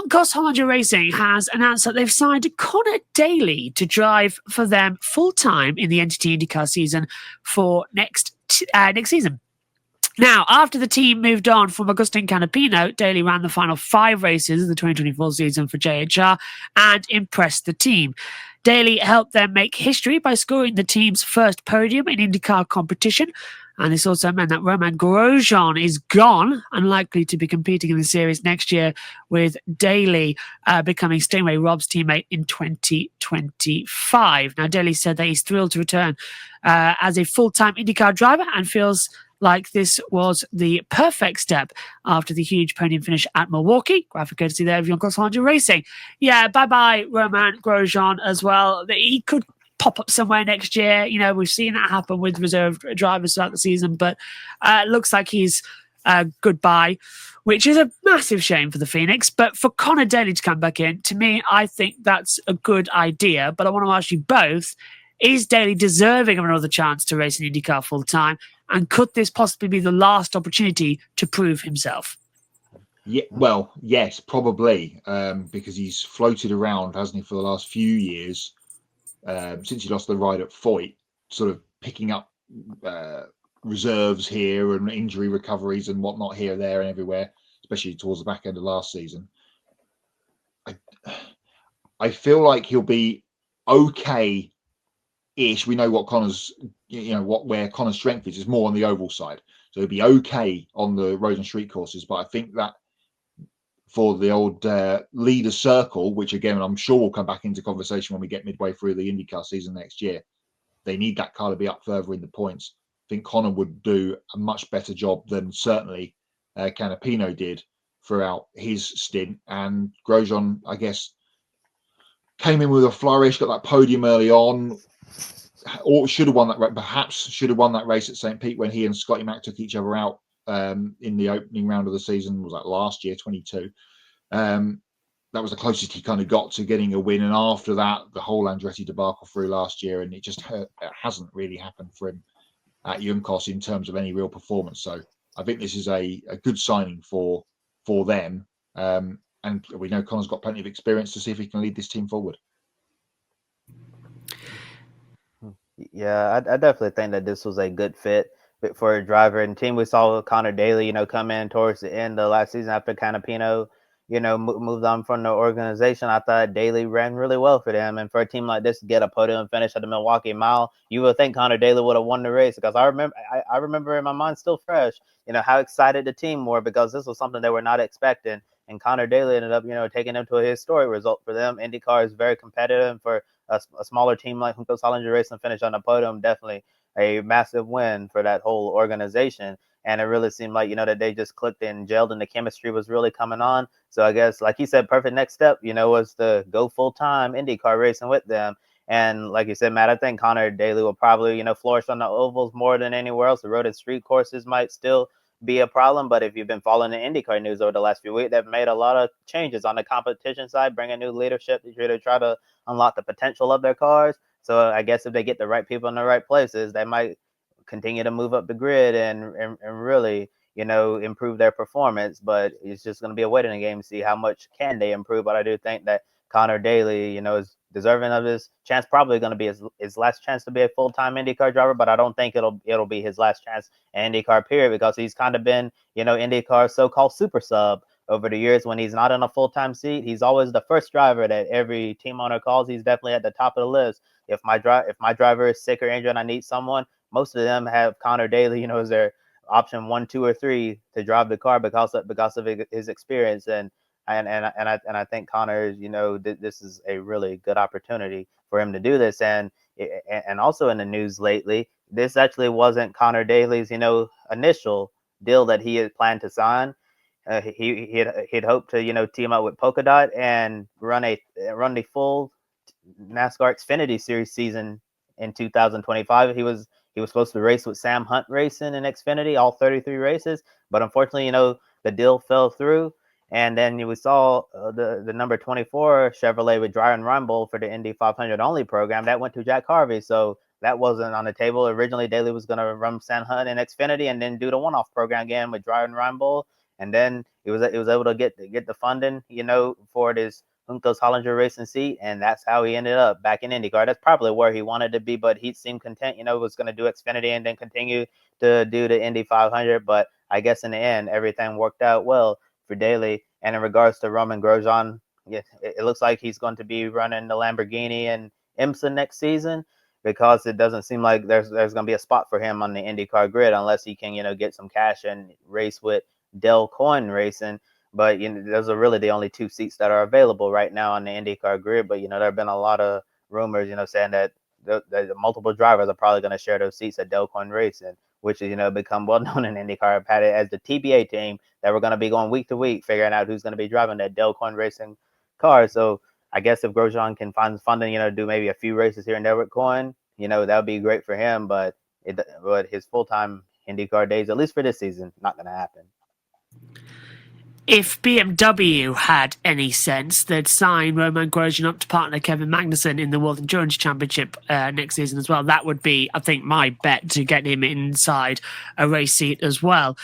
Juncos Hollinger Racing has announced that they've signed Conor Daly to drive for them full-time in the NTT INDYCAR season for next season. Now, after the team moved on from Agustin Canapino, Daly ran the final 5 races of the 2024 season for JHR and impressed the team. Daly helped them make history by scoring the team's first podium in IndyCar competition, and this also meant that Romain Grosjean is gone, unlikely to be competing in the series next year, with Daly becoming Stingray Rob's teammate in 2025. Now, Daly said that he's thrilled to return as a full-time IndyCar driver and feels like this was the perfect step after the huge podium finish at Milwaukee. Graphic courtesy there of Juncos Hollinger Racing. Yeah, bye-bye, Romain Grosjean as well. He could pop up somewhere next year. You know, we've seen that happen with reserve drivers throughout the season, but it looks like he's goodbye, which is a massive shame for the Phoenix. But for Conor Daly to come back in, to me, I think that's a good idea. But I want to ask you both, is Daly deserving of another chance to race in IndyCar full-time? And could this possibly be the last opportunity to prove himself? Yeah, well, yes, probably, because he's floated around, hasn't he, for the last few years, since he lost the ride at Foyt, sort of picking up reserves here and injury recoveries and whatnot here, there, and everywhere, especially towards the back end of last season. I feel like he'll be okay-ish. We know what Conor's, where Conor's strength is more on the oval side. So he'll be okay on the road and street courses. But I think that for the old leader circle, which again, I'm sure will come back into conversation when we get midway through the IndyCar season next year, they need that car to be up further in the points. I think Conor would do a much better job than certainly Canapino did throughout his stint. And Grosjean, I guess, came in with a flourish, got that podium early on, or should have won that. Perhaps should have won that race at St. Pete when he and Scotty Mack took each other out in the opening round of the season. Was that last year, 22? That was the closest he kind of got to getting a win. And after that, the whole Andretti debacle through last year, and it hasn't really happened for him at Juncos in terms of any real performance. So I think this is a good signing for them. And we know Conor's got plenty of experience to see if he can lead this team forward. Yeah, I definitely think that this was a good fit for a driver and team. We saw Conor Daly, come in towards the end of last season after Canapino, moved on from the organization. I thought Daly ran really well for them. And for a team like this to get a podium finish at the Milwaukee Mile, you would think Conor Daly would have won the race, because I remember in my mind still fresh, how excited the team were, because this was something they were not expecting. And Conor Daly ended up, taking them to a historic result for them. IndyCar is very competitive for a smaller team like Juncos Hollinger Racing finish on the podium. Definitely a massive win for that whole organization. And it really seemed like, that they just clicked and gelled and the chemistry was really coming on. So I guess, like you said, perfect next step, was to go full-time IndyCar racing with them. And like you said, Matt, I think Conor Daly will probably, flourish on the ovals more than anywhere else. The road and street courses might still be a problem, but if you've been following the IndyCar news over the last few weeks, they've made a lot of changes on the competition side, bringing new leadership to try to unlock the potential of their cars. So I guess if they get the right people in the right places, they might continue to move up the grid and really, improve their performance. But it's just going to be a waiting game to see how much can they improve. But I do think that Conor Daly, is deserving of this chance. Probably going to be his last chance to be a full-time IndyCar driver, but I don't think it'll be his last chance in IndyCar period, because he's kind of been, IndyCar's so-called super sub over the years. When he's not in a full-time seat, he's always the first driver that every team owner calls. He's definitely at the top of the list. If my driver is sick or injured and I need someone, most of them have Conor Daly, as their option 1, 2, or 3 to drive the car because of his experience. And I think Conor, this is a really good opportunity for him to do this. And also in the news lately, this actually wasn't Conor Daly's, initial deal that he had planned to sign. He'd hoped to, team up with Polka Dot and run the full NASCAR Xfinity Series season in 2025. He was supposed to race with Sam Hunt Racing in Xfinity, all 33 races, but unfortunately, the deal fell through. And then we saw the number 24 Chevrolet with Ryan Rumble for the Indy 500 only program that went to Jack Harvey. So that wasn't on the table. Originally, Daly was going to run Sam Hunt in Xfinity and then do the one-off program again with Ryan Rumble. And then he was able to get the funding, for this Juncos Hollinger Racing seat, and that's how he ended up back in IndyCar. That's probably where he wanted to be, but he seemed content. Was going to do Xfinity and then continue to do the Indy 500. But I guess in the end, everything worked out well for Daly. And in regards to Roman Grosjean, yeah, it looks like he's going to be running the Lamborghini and IMSA next season, because it doesn't seem like there's going to be a spot for him on the IndyCar grid unless he can, get some cash and race with Del Coyne Racing. But those are really the only two seats that are available right now on the IndyCar grid. But there have been a lot of rumors, saying that the multiple drivers are probably going to share those seats at Del Coyne Racing, which is become well known in IndyCar. I've had it as the TBA team that we're going to be going week to week, figuring out who's going to be driving that Del Coyne Racing car. So I guess if Grosjean can find funding, do maybe a few races here and there with Coyne, that would be great for him. But his full-time IndyCar days, at least for this season, not going to happen. If BMW had any sense, they'd sign Roman Grosjean up to partner Kevin Magnussen in the World Endurance Championship next season as well. That would be, I think, my bet to get him inside a race seat as well.